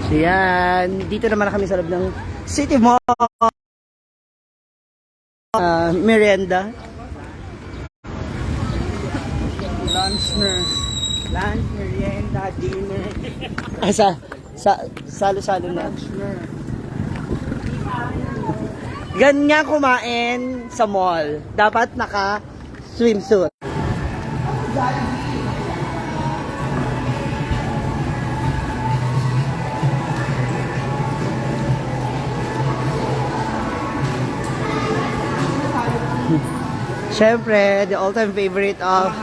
So yan, dito naman kami sa loob ng City Mall. Merienda. Lunch, merienda, dinner. Salo-salo na. Ganyan kumain sa mall. Dapat naka-swimsuit. Siyempre, the all-time favorite of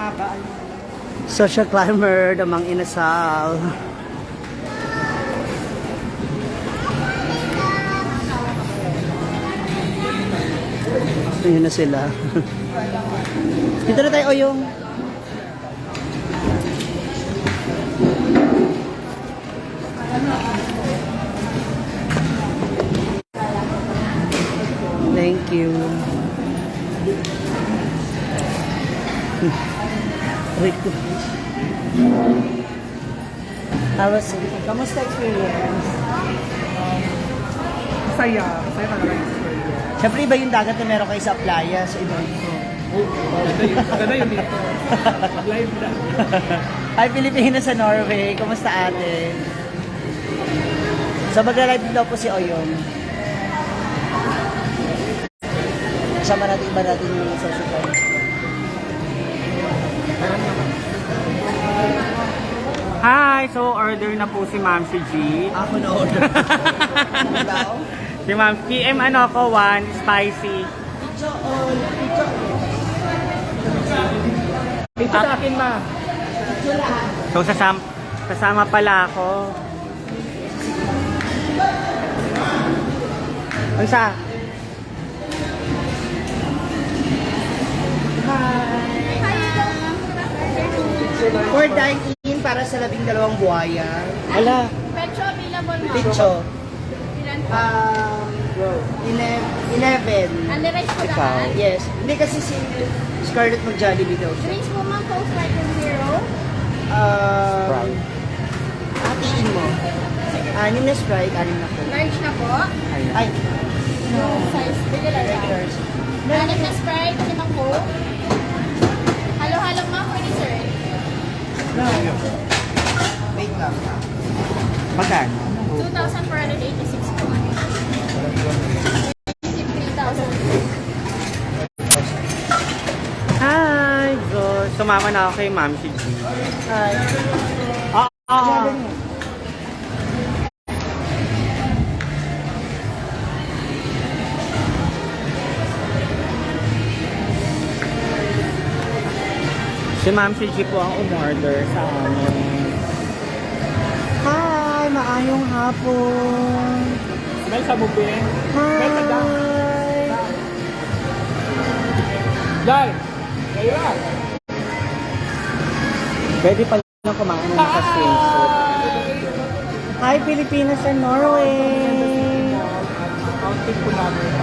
social climber, the Mang Inasal. Ayun na sila. Dito na tayo, Oyong. Thank you. Wait ko. Kamusta experience? Masaya talaga yung experience. Siyempre iba yung dagat na meron kayo sa playa, sa iba dito. Maganda yun dito. Live na. Hi Pilipinas sa Norway, kamusta ate? So mag-live daw po si Oyong. Kasama natin iba natin yung social media. Hi! So, order na po si Ma'am si G. Ako na order. Ano daw? Si Ma'am, PM ano ko, 1, spicy. Ito sa akin, Ma. So, sasama pala ako. Ano sa? For dine-in para sa 12 buhaya. Wala. Pecho available mo. Picho. Ilan po? 11. Under rice po Ikaw. lahat. Yes. Hindi kasi si Scarlett mag-Jollibee daw. Drinks po ma'am, Coke Sprite and Zero. Hatiin mo. 6 na Sprite, 6 na po. Large na po. Ay, Size, regular lang. regulars. 6 na Sprite, 5 Coke. Halo-halo ma'am for dessert. Wait lang. Magkano? 2,486 po. 3,000. Hi! So, sumama na ako kay Ma'am si G. Hi. Si Ma'am si G po ang umorder sa amin. Hi, maayong hapon. May sabupin. Hi. Dai! Kaya! Pwede pa lang kumain ng naka-swimsuit. Hi, Pilipinas and Norway. Counting po namin.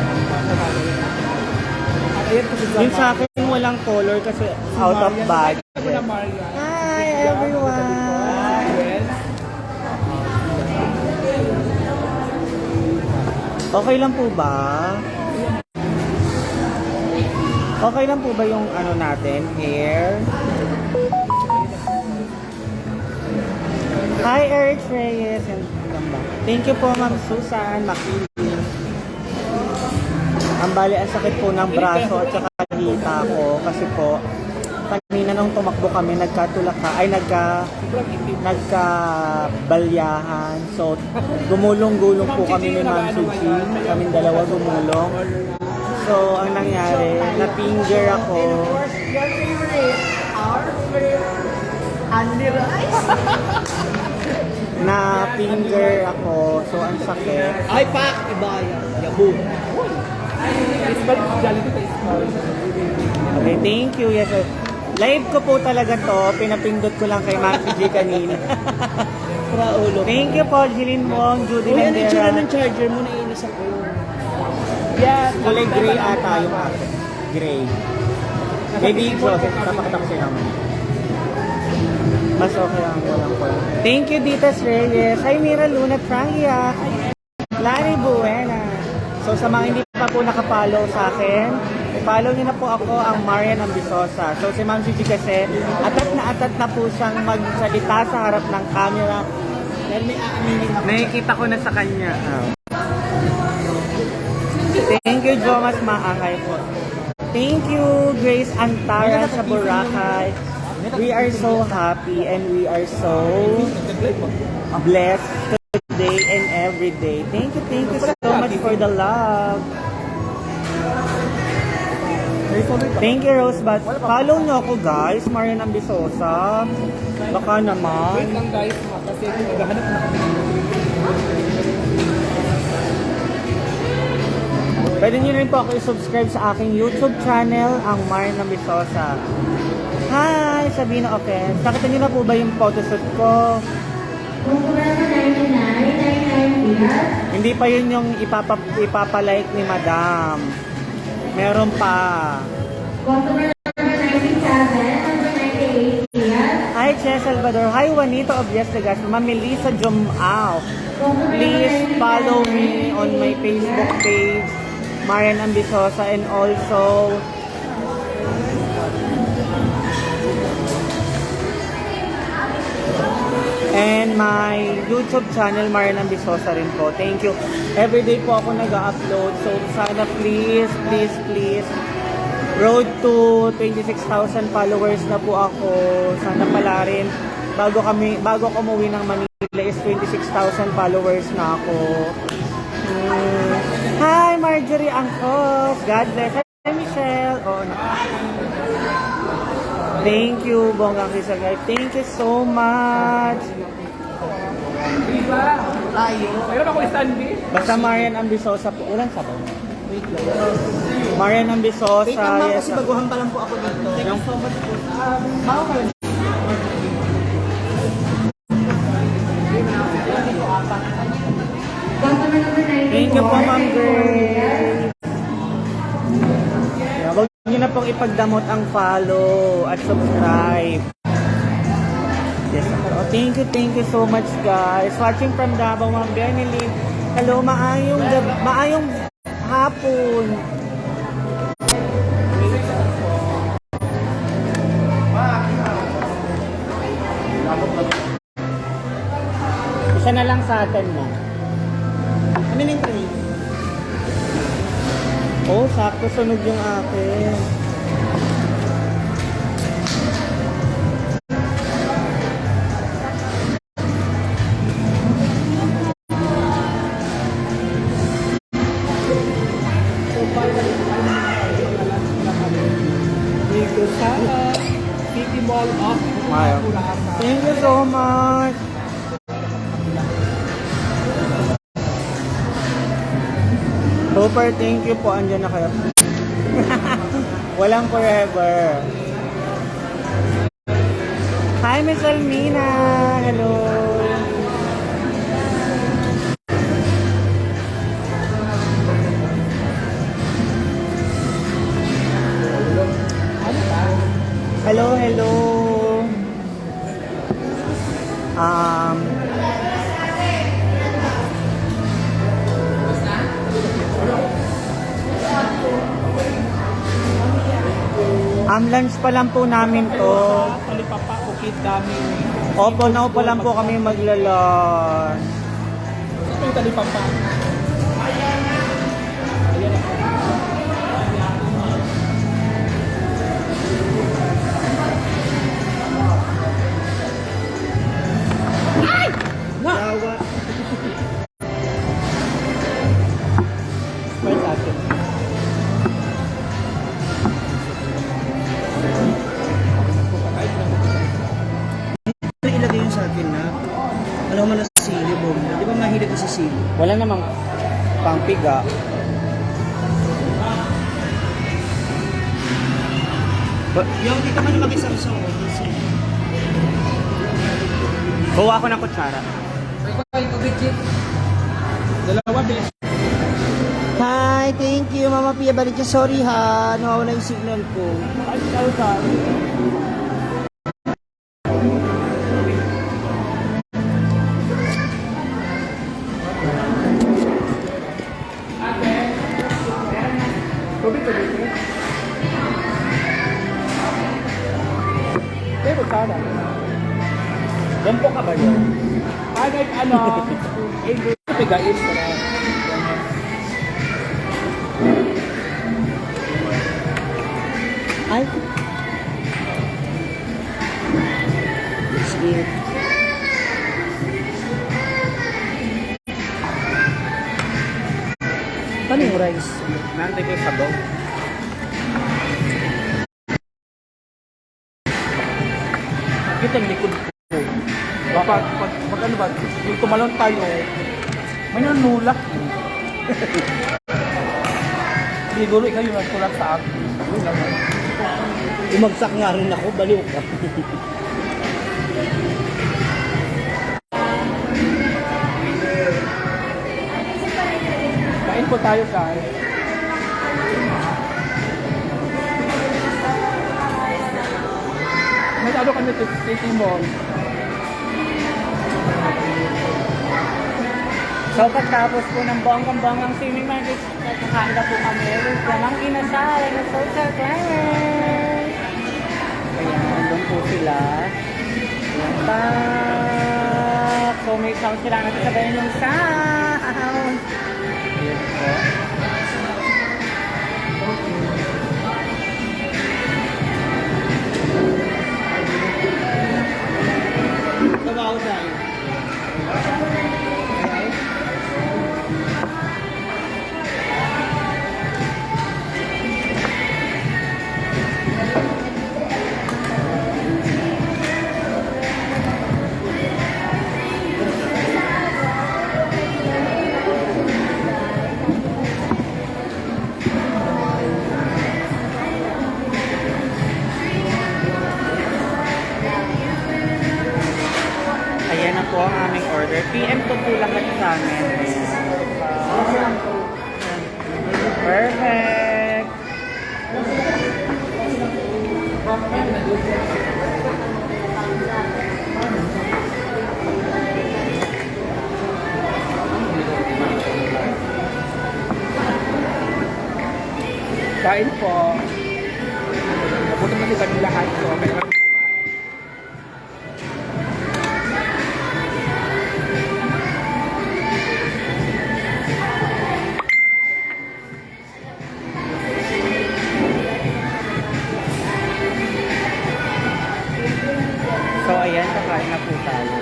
Yung sa akin walang color kasi out of budget. Hi, everyone. Okay lang po ba? Okay lang po ba yung ano natin, hair? Hi, Eric Reyes. Thank you po, Ma'am Susan Makili. Ang bali, ang sakit po ng braso at saka hita ko kasi po kanina nung tumakbo kami nagkabalyahan. So, gumulong-gulong po kami ni Ma'am Suji. Kaming dalawa gumulong. So, ang nangyari, na-finger ako. Your favorite? Our favorite? Andy Rice? Na-finger ako. So, ang sakit. Ay, pak! Iba yan. Yahoo! Okay, thank you. Yes, sir. Live ko po talaga to. Pinapindot ko lang kay Ma'am G kanina. Thank you po, Jilin Mong, Judy Landera. Ano yung tsura ng charger mo? Naiinis ako. Yeah, kulay gray ata yung akin. Gray. Maybe exhaust. Papakita ko sa'yo naman. Mas okay ang walang follow. Thank you, Ditas Reyes. Hi, Mira Luna Frangia. Larry Buena. So, sa mga hindi pa po nakapollow sa akin, follow niyo na po ako, ang Marian Ambisosa. So, si Ma'am Gigi kasi, atat na po siyang magsalita sa harap ng camera. Dahil may aaminin ako. Nakikita ko na sa kanya. Thank you, Jomas Maangay po. Thank you, Grace Antara sa Boracay. We are so happy and we are so blessed today and every day. Thank you so much for the love. Thank you, Rosebud. Follow nyo ako, guys. Marian Ambisosa. Baka naman. Wait lang guys, kasi naghahanap na kami. Pwede nyo rin po ako i-subscribe sa aking YouTube channel, ang Marian Ambisosa. Hi! Sabihin na okay. Nakita nyo na po ba yung photoshoot ko? Hindi pa yun yung ipapalike ni Madam. Meron pa. Hi, Che Salvador. Hi, Juanito Obiestegas. Ma'am Melissa Jumao. Please follow me on my Facebook page, Marian Ambisosa, and also and my YouTube channel, Marian Ambisosa rin po. Thank you. Everyday po ako nag-upload. So, sana please, road to 26,000 followers na po ako. Sana pala rin, bago ko umuwi ng Manila is 26,000 followers na ako. Hi, Marjorie Angkos. God bless. Hi, Michelle. Oh, no. Thank you, Bonggang Kisagay. Thank you so much. Mayroon ako standby. Basta Marian Ambisosa po. Walang sabaw. Wait lang. Marian Ambisosa. Wait lang ma'am, yes. kasi baguhan pa lang po ako dito. Thank you so much po. Thank you po, Ma'am Grace. Huwag niyo na pong ipagdamot ang follow at subscribe. Yes, oh, thank you so much, guys. Watching from Davao, Ma'am Benelin. Hello, maayong hapon. Isa na lang sa atin mo. Ano yung tray? Oh, sakto sunog yung akin. Dito sa City Mall of Ayaw. Thank you so much. Super, thank you po. Andiyan na kayo. Walang forever. Hi, Miss Almina. Hello. Hello. Lunch pa lang po namin to. Talipapa, Bukid, dami. Opo, na pa lang po kami maglalunch. Ito yung talipapa. Yawa. Smile sa akin. Ilagay yun sa akin na alam mo na sa sili, bom. Di ba mahilig ko sa sili? Wala namang pangpiga. Yung di ka man mag-isang sa Kuha ako ng kutsara. Dalawa, bilis. Hi, thank you Mama Pia Balicha. Sorry ha, nawawala yung signal ko. Tubig ka dito. Pero sana. Gampo ka ba yun? Kahit ano, pigain ko na. Ay. Let's eat. Paano yung rice? Nantay ko sa sabaw. Kita yung likod ko. Pag ano ba, yung tumalon tayo, may nanulak. Siguro ikaw yung nagtulak sa akin. Yun lang. Umagsak nga rin ako, baliw ka. Kain po tayo guys. May ano kami titimon. So pagtapos po ng bonggang-bonggang cinema, kakain na po kami with Lamang Inasal and Social Climbers. Ayan, doon po sila. Ayan, back. So may sound sila natin sabayin yung sound. Ayan po. Trabaho tayo. Ayan na po ang aming order. PM to po lahat sa amin. Perfect! Kain po. Nabuto na kita ng lahat ko. Kaya So ayan, kakain na po tayo.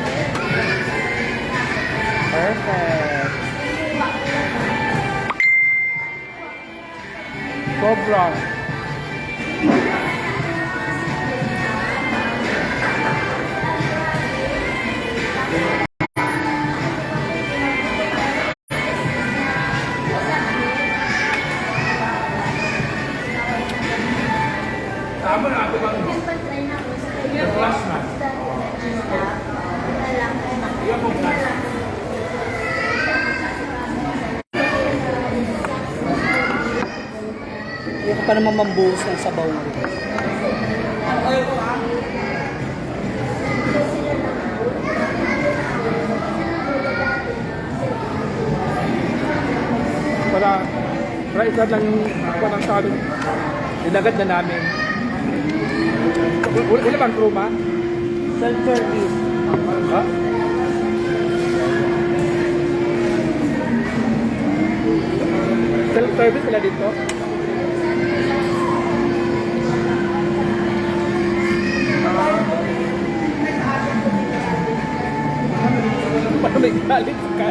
Perfect! sobra. Tama na ito bang plus na. Iyan po plus. Hindi ko pa naman mambuhos ng sabaw mo. Para isa lang yung parang sabi. Ilagad na namin. Wala bang truma? Self-service. Ha? Self-service sila dito? Parang may galit ka.